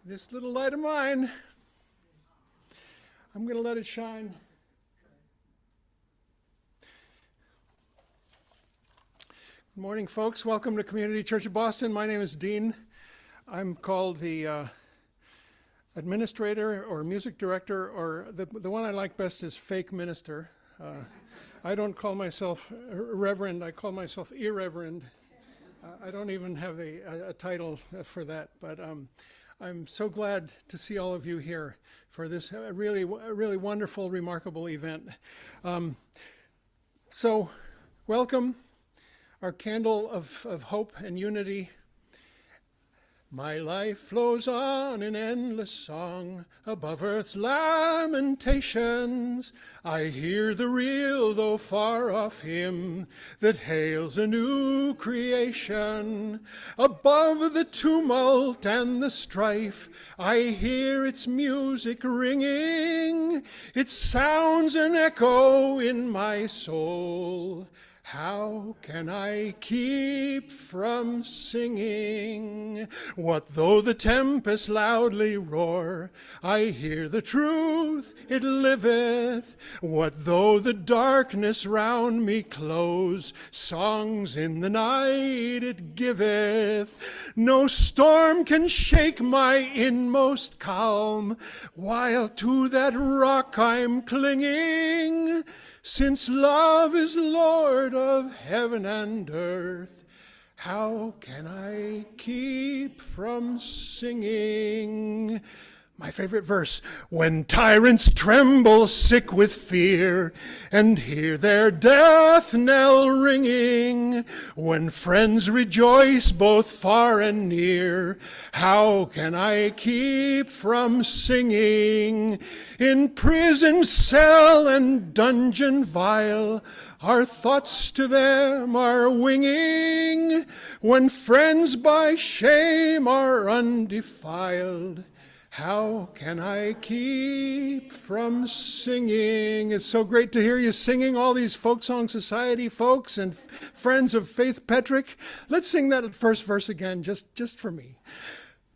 This little light of mine, I'm going to let it shine. Good morning, folks. Welcome to Community Church of Boston. My name is Dean. I'm called the administrator or music director, or the one I like best is fake minister. I don't call myself reverend, I call myself irreverend. I don't even have a title for that, but I'm so glad to see all of you here for this really wonderful, remarkable event. So, welcome, our candle of hope and unity. My life flows on in endless song above earth's lamentations. I hear the real, though far off hymn that hails a new creation. Above the tumult and the strife, I hear its music ringing. It sounds an echo in my soul. How can I keep from singing? What though the tempest loudly roar? I hear the truth, it liveth. What though the darkness round me close? Songs in the night it giveth. No storm can shake my inmost calm, while to that rock I'm clinging. Since love is Lord of heaven and earth, how can I keep from singing? My favorite verse, when tyrants tremble sick with fear and hear their death knell ringing, when friends rejoice both far and near, how can I keep from singing? In prison cell and dungeon vile, our thoughts to them are winging, when friends by shame are undefiled, how can I keep from singing? It's so great to hear you singing, all these Folk Song Society folks and friends of Faith Petric. Let's sing that first verse again, just for me.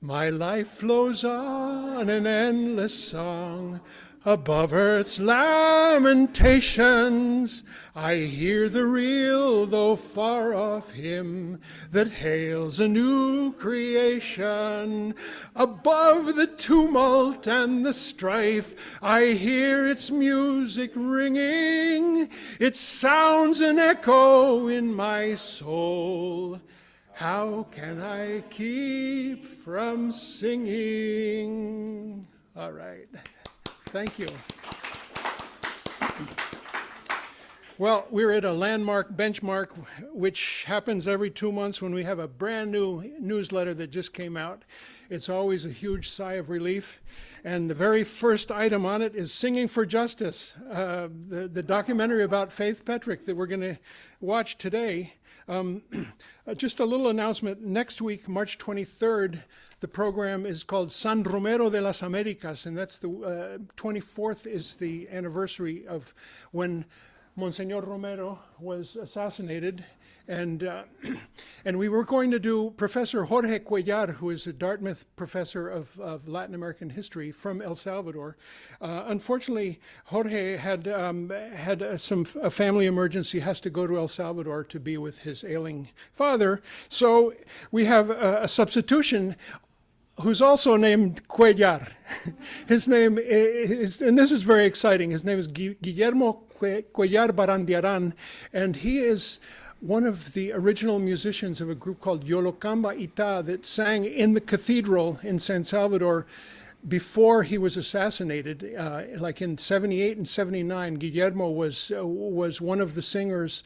My life flows on an endless song above earth's lamentations. I hear the real, though far off hymn that hails a new creation. Above the tumult and the strife, I hear its music ringing. It sounds an echo in my soul. How can I keep from singing? All right. Thank you. Well, we're at a landmark benchmark, which happens every 2 months when we have a brand new newsletter that just came out. It's always a huge sigh of relief. And the very first item on it is Singing for Justice, the documentary about Faith Petric that we're going to watch today. Just a little announcement. Next week, March 23rd, the program is called San Romero de las Americas, and that's the 24th is the anniversary of when Monsignor Romero was assassinated. And we were going to do Professor Jorge Cuellar, who is a Dartmouth professor of Latin American history from El Salvador. Unfortunately, Jorge had a family emergency, has to go to El Salvador to be with his ailing father. So we have a substitution who's also named Cuellar. His name is, and this is very exciting, his name is Guillermo Cuellar Barandiaran, and he is one of the original musicians of a group called Yolocamba Ita that sang in the cathedral in San Salvador before he was assassinated, like in 78 and 79. Guillermo was one of the singers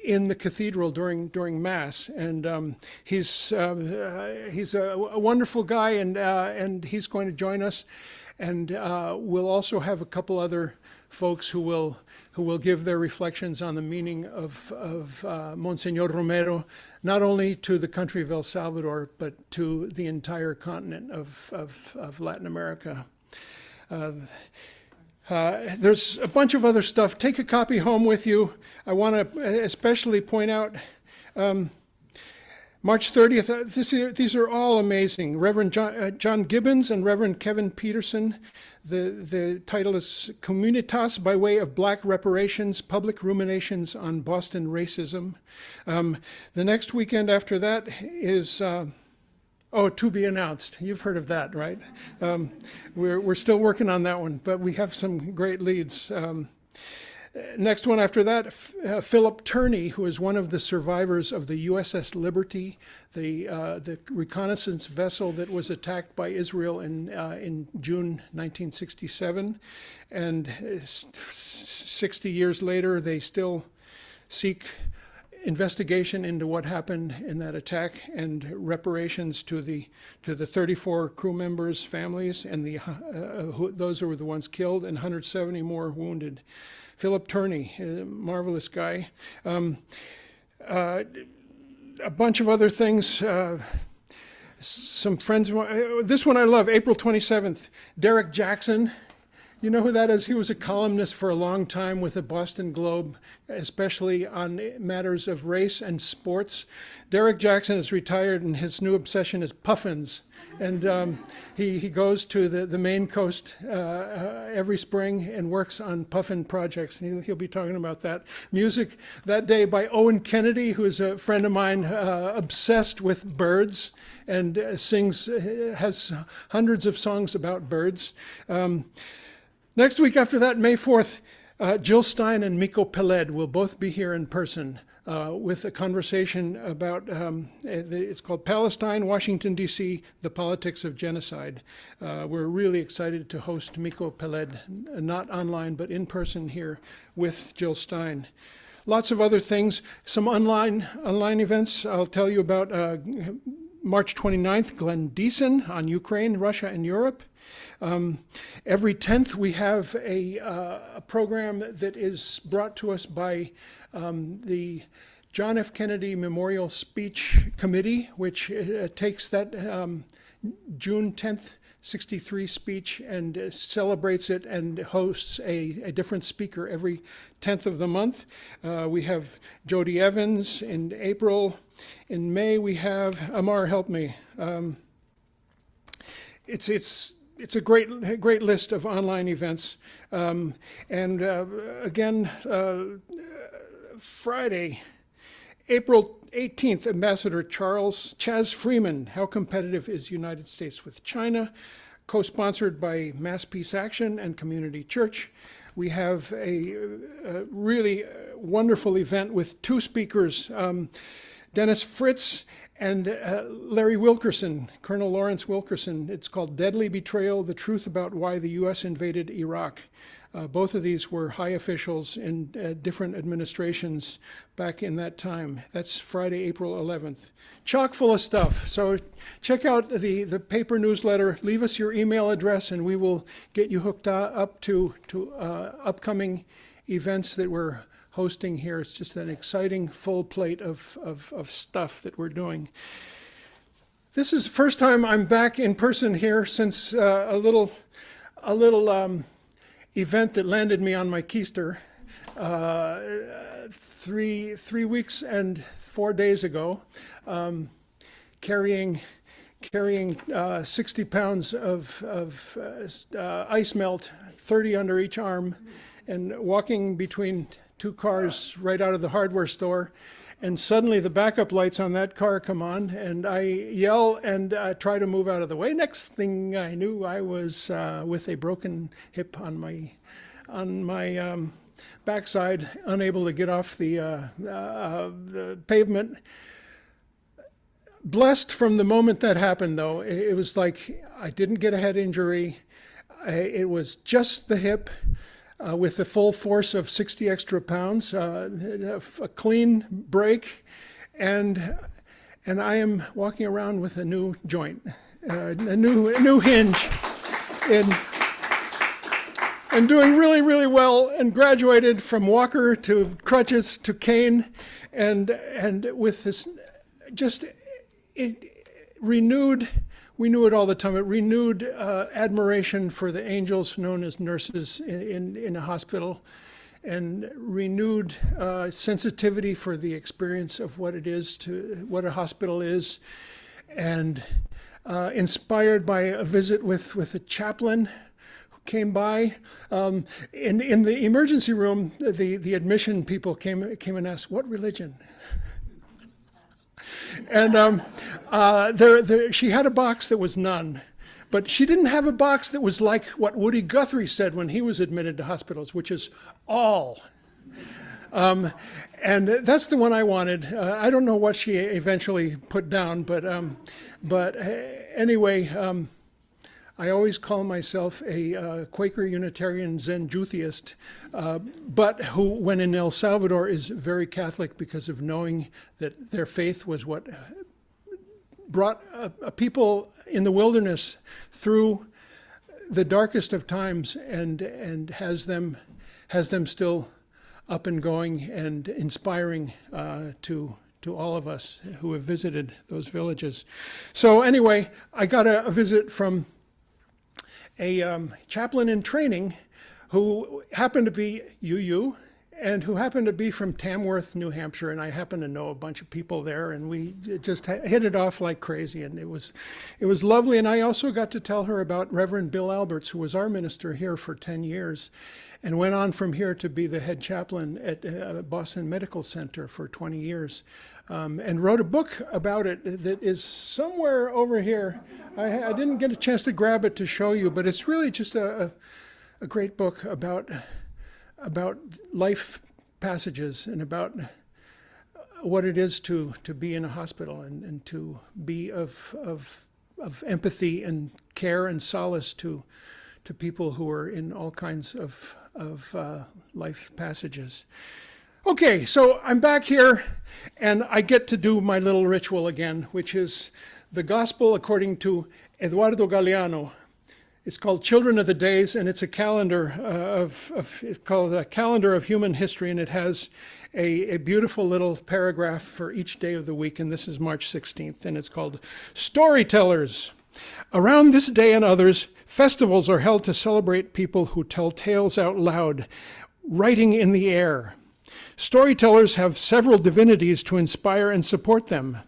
in the cathedral during Mass, and he's a wonderful guy, and he's going to join us, and we'll also have a couple other folks who will give their reflections on the meaning of Monsignor Romero, not only to the country of El Salvador, but to the entire continent of Latin America. There's a bunch of other stuff. Take a copy home with you. I want to especially point out March 30th, these are all amazing. Reverend John Gibbons and Reverend Kevin Peterson. The title is Communitas by Way of Black Reparations, Public Ruminations on Boston Racism. The next weekend after that is, To Be Announced. You've heard of that, right? We're still working on that one, but we have some great leads. Next one after that, Philip Turney, who is one of the survivors of the USS Liberty, the reconnaissance vessel that was attacked by Israel in June 1967. And 60 years later, they still seek investigation into what happened in that attack and reparations to the 34 crew members' families and those who were the ones killed and 170 more wounded. Philip Turney, a marvelous guy. A bunch of other things. Some friends. This one I love. April 27th. Derek Jackson. You know who that is? He was a columnist for a long time with the Boston Globe, especially on matters of race and sports. Derek Jackson is retired, and his new obsession is puffins. And he goes to the Maine coast every spring and works on puffin projects. And he'll be talking about that. Music that day by Owen Kennedy, who is a friend of mine, obsessed with birds and has hundreds of songs about birds. Next week after that, May 4th, Jill Stein and Miko Peled will both be here in person with a conversation about, it's called Palestine, Washington, D.C., the Politics of Genocide. We're really excited to host Miko Peled, not online, but in person here with Jill Stein. Lots of other things, some online events I'll tell you about. March 29th, Glenn Deason on Ukraine, Russia, and Europe. Every 10th, we have a program that is brought to us by the John F. Kennedy Memorial Speech Committee, which takes that June 10th, 63 speech and celebrates it and hosts a different speaker every 10th of the month. We have Jody Evans in April. In May, we have, Amar, help me. It's a great list of online events. Again, Friday, April 18th, Ambassador Chaz Freeman, How Competitive is the United States with China, co-sponsored by Mass Peace Action and Community Church. We have a really wonderful event with two speakers, Dennis Fritz and Larry Wilkerson, Colonel Lawrence Wilkerson. It's called Deadly Betrayal, The Truth About Why the U.S. Invaded Iraq. Both of these were high officials in different administrations back in that time. That's Friday, April 11th. Chock full of stuff. So check out the paper newsletter. Leave us your email address, and we will get you hooked up to upcoming events that we're hosting here. It's just an exciting full plate of stuff that we're doing. This is the first time I'm back in person here since a little event that landed me on my keister 3 weeks and 4 days ago, carrying 60 pounds of ice melt, 30 under each arm, and walking between two cars right out of the hardware store. And suddenly the backup lights on that car come on, and I yell and try to move out of the way. Next thing I knew, I was with a broken hip on my backside, unable to get off the pavement. Blessed from the moment that happened, though. It was like I didn't get a head injury. It was just the hip. With the full force of 60 extra pounds, a clean break, and I am walking around with a new joint, a new hinge, and doing really, really well, and graduated from walker to crutches to cane, and with this just renewed. We knew it all the time. It renewed admiration for the angels known as nurses in a hospital, and renewed sensitivity for the experience of what it is what a hospital is, and inspired by a visit with a chaplain who came by. In the emergency room, the admission people came and asked, "What religion?" And she had a box that was none. But she didn't have a box that was like what Woody Guthrie said when he was admitted to hospitals, which is all. And that's the one I wanted. I don't know what she eventually put down, but anyway, I always call myself a Quaker Unitarian Zen Jutheist, but who, when in El Salvador, is very Catholic because of knowing that their faith was what brought a people in the wilderness through the darkest of times, and has them still up and going and inspiring to all of us who have visited those villages. So anyway, I got a visit from a chaplain in training who happened to be UU, and who happened to be from Tamworth, New Hampshire, and I happen to know a bunch of people there, and we just hit it off like crazy, and it was lovely. And I also got to tell her about Reverend Bill Alberts, who was our minister here for 10 years, and went on from here to be the head chaplain at Boston Medical Center for 20 years, and wrote a book about it that is somewhere over here. I didn't get a chance to grab it to show you, but it's really just a great book about life passages and about what it is to be in a hospital, and to be of empathy and care and solace to people who are in all kinds of life passages. Okay, so I'm back here, and I get to do my little ritual again, which is the Gospel according to Eduardo Galeano. It's called Children of the Days, and it's a calendar it's called a Calendar of Human History, and it has a beautiful little paragraph for each day of the week, and this is March 16th, and it's called Storytellers. Around this day and others, festivals are held to celebrate people who tell tales out loud, writing in the air. Storytellers have several divinities to inspire and support them.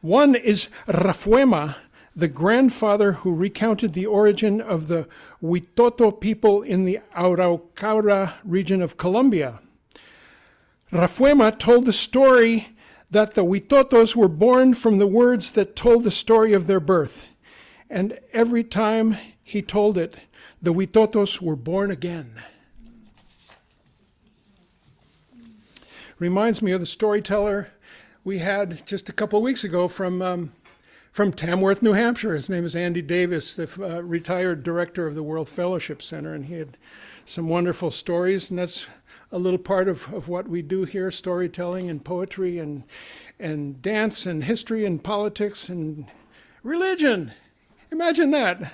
One is Rafuema, the grandfather who recounted the origin of the Huitoto people in the Araucania region of Colombia. Rafuema told the story that the Huitotos were born from the words that told the story of their birth. And every time he told it, the Huitotos were born again. Reminds me of the storyteller we had just a couple of weeks ago from Tamworth, New Hampshire. His name is Andy Davis, the retired director of the World Fellowship Center, and he had some wonderful stories, and that's a little part of what we do here, storytelling and poetry and dance and history and politics and religion. Imagine that.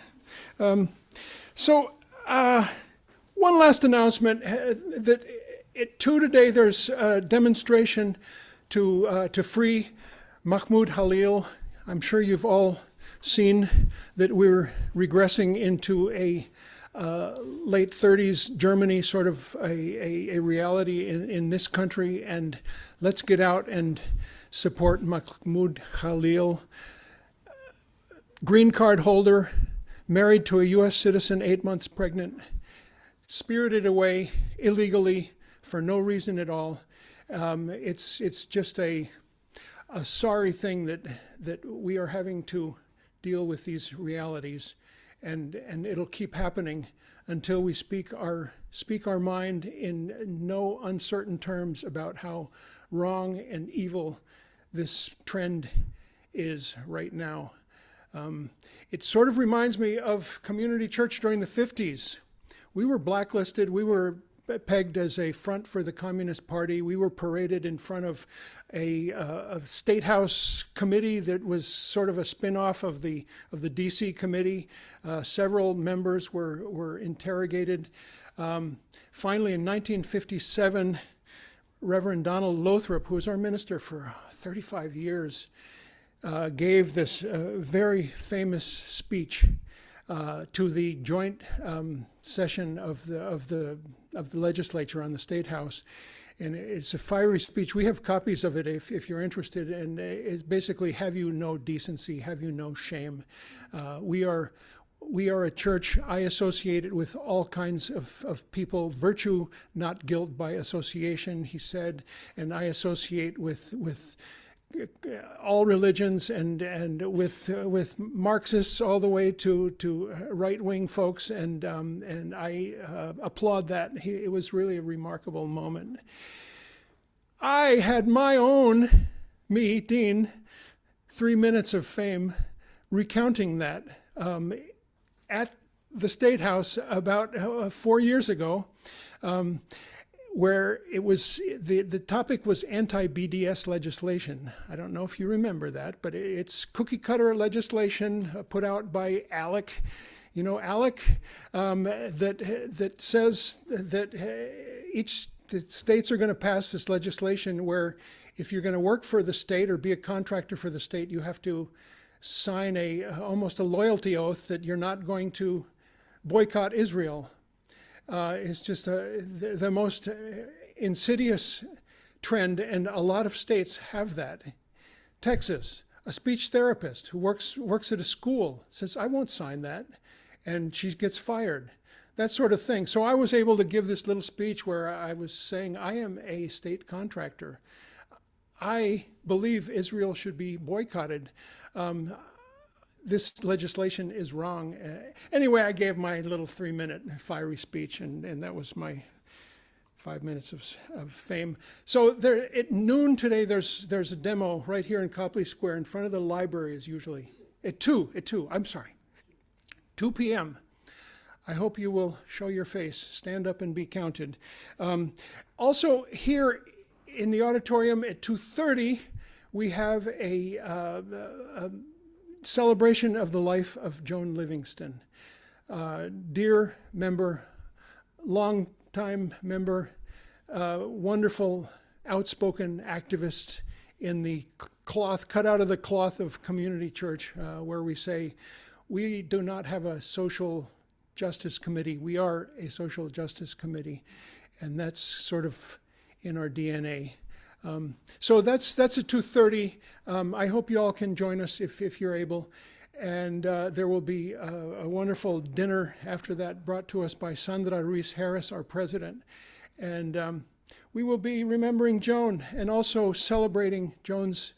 So one last announcement, that today there's a demonstration to free Mahmoud Halil. I'm sure you've all seen that we're regressing into a late 30s Germany, sort of a reality in this country, and let's get out and support Mahmoud Halil, green card holder, married to a U.S. citizen, 8 months pregnant, spirited away illegally for no reason at all. It's just a sorry thing that we are having to deal with these realities, and it'll keep happening until we speak our mind in no uncertain terms about how wrong and evil this trend is right now. It sort of reminds me of community church during the 50s. We were blacklisted. We were pegged as a front for the Communist Party. We were paraded in front of a State House committee that was sort of a spin-off of the DC committee. Several members were interrogated. Finally, in 1957, Reverend Donald Lothrop, who was our minister for 35 years, gave this very famous speech to the joint session of the the legislature on the State House. And it's a fiery speech. We have copies of it if you're interested. And it's basically, have you no decency, have you no shame? We are a church. I associate it with all kinds of people. Virtue, not guilt by association, he said. And I associate with all religions and with Marxists all the way to right-wing folks, and I applaud that. It was really a remarkable moment. I had my own, me, Dean, 3 minutes of fame recounting that at the State House about 4 years ago, where it was, the topic was anti-BDS legislation. I don't know if you remember that, but it's cookie cutter legislation put out by ALEC. You know ALEC, that says that the states are going to pass this legislation where if you're going to work for the state or be a contractor for the state, you have to sign almost a loyalty oath that you're not going to boycott Israel. It's just the most insidious trend, and a lot of states have that. Texas, a speech therapist who works at a school says, I won't sign that, and she gets fired. That sort of thing. So I was able to give this little speech where I was saying, I am a state contractor. I believe Israel should be boycotted. This legislation is wrong. Anyway, I gave my little 3-minute fiery speech, and that was my 5 minutes of fame. So there, at noon today, there's a demo right here in Copley Square in front of the library, as usually. At 2 p.m. I hope you will show your face, stand up and be counted. Also here in the auditorium at 2:30, we have a celebration of the life of Joan Livingston. Dear member, long-time member, wonderful, outspoken activist in the cloth, cut out of the cloth of Community Church, where we say, we do not have a social justice committee, we are a social justice committee, and that's sort of in our DNA. So that's at 2:30. I hope you all can join us if you're able. And there will be a wonderful dinner after that brought to us by Sandra Ruiz Harris, our president. And we will be remembering Joan and also celebrating Joan's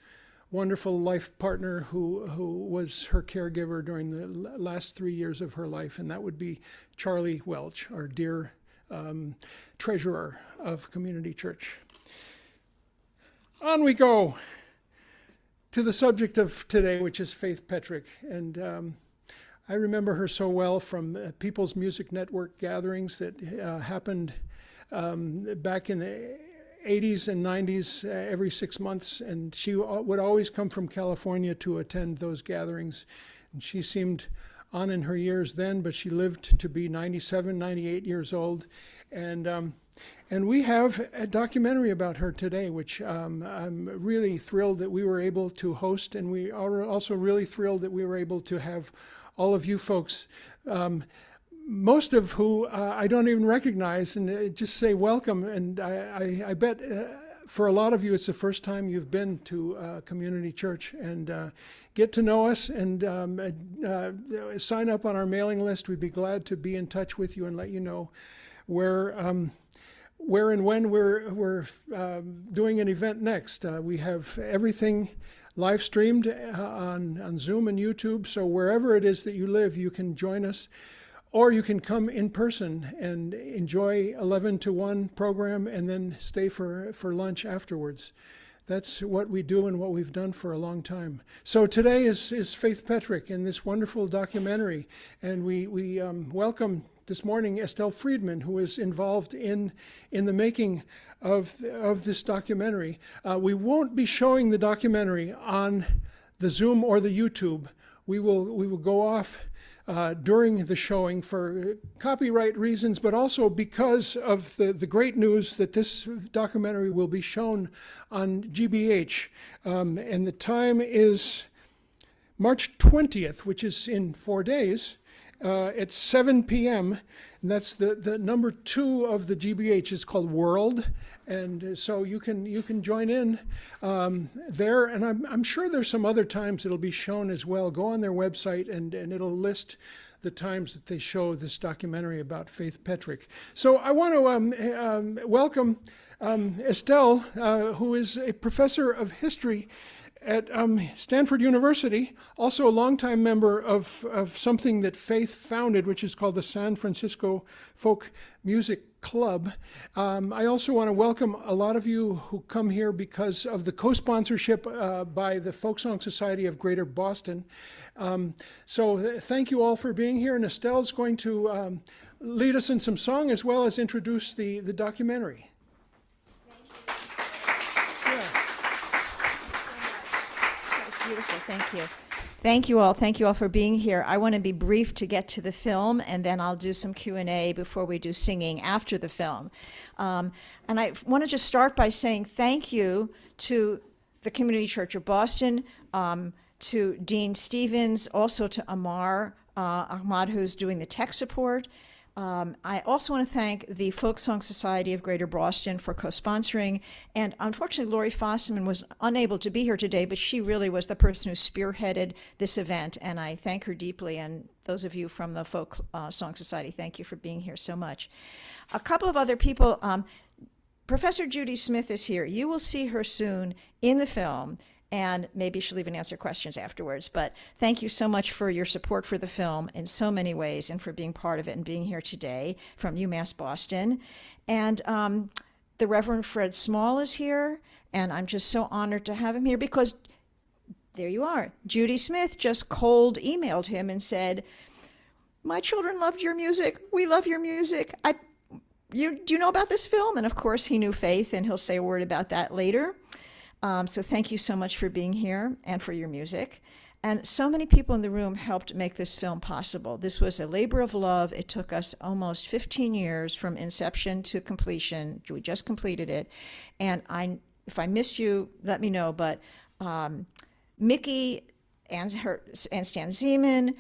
wonderful life partner who was her caregiver during the last 3 years of her life. And that would be Charlie Welch, our dear treasurer of Community Church. On we go to the subject of today, which is Faith Petric. And I remember her so well from People's Music Network gatherings that happened back in the 80s and 90s every 6 months. And she would always come from California to attend those gatherings. And she seemed on in her years then, but she lived to be 97, 98 years old. And we have a documentary about her today, which I'm really thrilled that we were able to host, and we are also really thrilled that we were able to have all of you folks, most of who I don't even recognize, and just say welcome. And I bet for a lot of you, it's the first time you've been to Community Church, and get to know us and sign up on our mailing list. We'd be glad to be in touch with you and let you know where and when we're doing an event next. We have everything live streamed on Zoom and YouTube, so wherever it is that you live, you can join us, or you can come in person and enjoy 11 to 1 program and then stay for lunch afterwards. That's what we do and what we've done for a long time. So today is Faith Petric in this wonderful documentary, and we welcome this morning Estelle Freedman, who is involved in the making of this documentary. We won't be showing the documentary on the Zoom or the YouTube. We will go off during the showing for copyright reasons, but also because of the great news that this documentary will be shown on GBH. And the time is March 20th, which is in 4 days. At 7 p.m., and that's the number 2 of the GBH. It's called World, and so you can join in there. And I'm sure there's some other times it'll be shown as well. Go on their website, and it'll list the times that they show this documentary about Faith Petric. So I want to welcome Estelle, who is a professor of history at Stanford University, also a longtime member of something that Faith founded, which is called the San Francisco Folk Music Club. I also want to welcome a lot of you who come here because of the co-sponsorship by the Folksong Society of Greater Boston. So thank you all for being here, and Estelle's going to lead us in some song as well as introduce the documentary. Beautiful, thank you. Thank you all. Thank you all for being here. I want to be brief to get to the film, and then I'll do some Q&A before we do singing after the film. And I want to just start by saying thank you to the Community Church of Boston, to Dean Stevens, also to Amar Ahmad, who's doing the tech support. I also want to thank the Folksong Society of Greater Boston for co-sponsoring, and unfortunately Lori Fossman was unable to be here today, but she really was the person who spearheaded this event, and I thank her deeply, and those of you from the Folksong Society, thank you for being here so much. A couple of other people, Professor Judy Smith is here. You will see her soon in the film, and maybe she'll even answer questions afterwards. But thank you so much for your support for the film in so many ways and for being part of it and being here today from UMass Boston. And the Reverend Fred Small is here, and I'm just so honored to have him here because there you are. Judy Smith just cold emailed him and said, "My children loved your music. We love your music. Do you know about this film?" And of course he knew Faith, and he'll say a word about that later. So thank you so much for being here and for your music. And so many people in the room helped make this film possible. This was a labor of love. It took us almost 15 years from inception to completion. We just completed it. And if I miss you, let me know. But Mickey and Stan Zeman,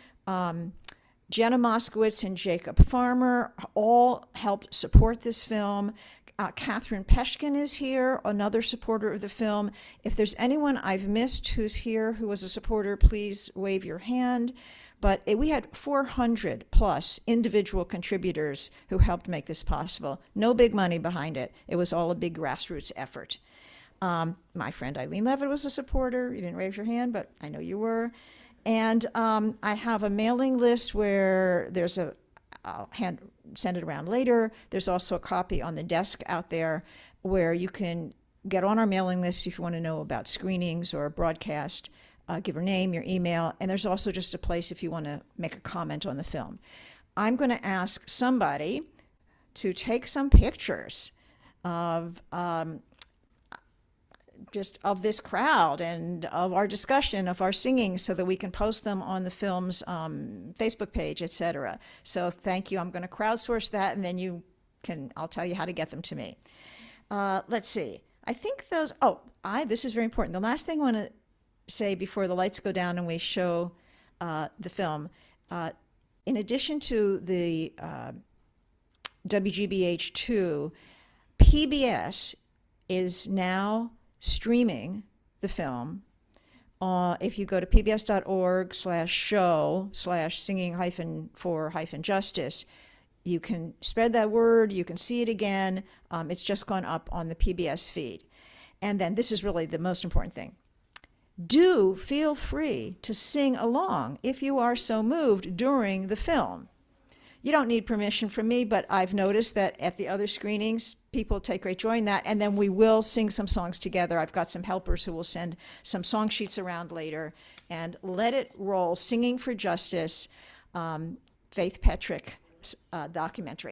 Jenna Moskowitz and Jacob Farmer all helped support this film. Catherine Peshkin is here, another supporter of the film. If there's anyone I've missed who's here who was a supporter, please wave your hand. But we had 400 plus individual contributors who helped make this possible. No big money behind it. It was all a big grassroots effort. My friend Eileen Levitt was a supporter. You didn't raise your hand, but I know you were. And I have a mailing list where there's I'll send it around later. There's also a copy on the desk out there where you can get on our mailing list if you want to know about screenings or broadcast. Give your name, your email, and there's also just a place if you want to make a comment on the film. I'm going to ask somebody to take some pictures of just of this crowd and of our discussion, of our singing, so that we can post them on the film's Facebook page, etc. So thank you. I'm going to crowdsource that, and then I'll tell you how to get them to me. Let's see. I think this is very important. The last thing I want to say before the lights go down and we show the film, in addition to the WGBH2, PBS is now streaming the film. If you go to pbs.org/show/singing-for-justice, you can spread that word, you can see it again. It's just gone up on the PBS feed. And then this is really the most important thing. Do feel free to sing along if you are so moved during the film. You don't need permission from me, but I've noticed that at the other screenings, people take great joy in that, and then we will sing some songs together. I've got some helpers who will send some song sheets around later, and let it roll. Singing for Justice, Faith Petric documentary.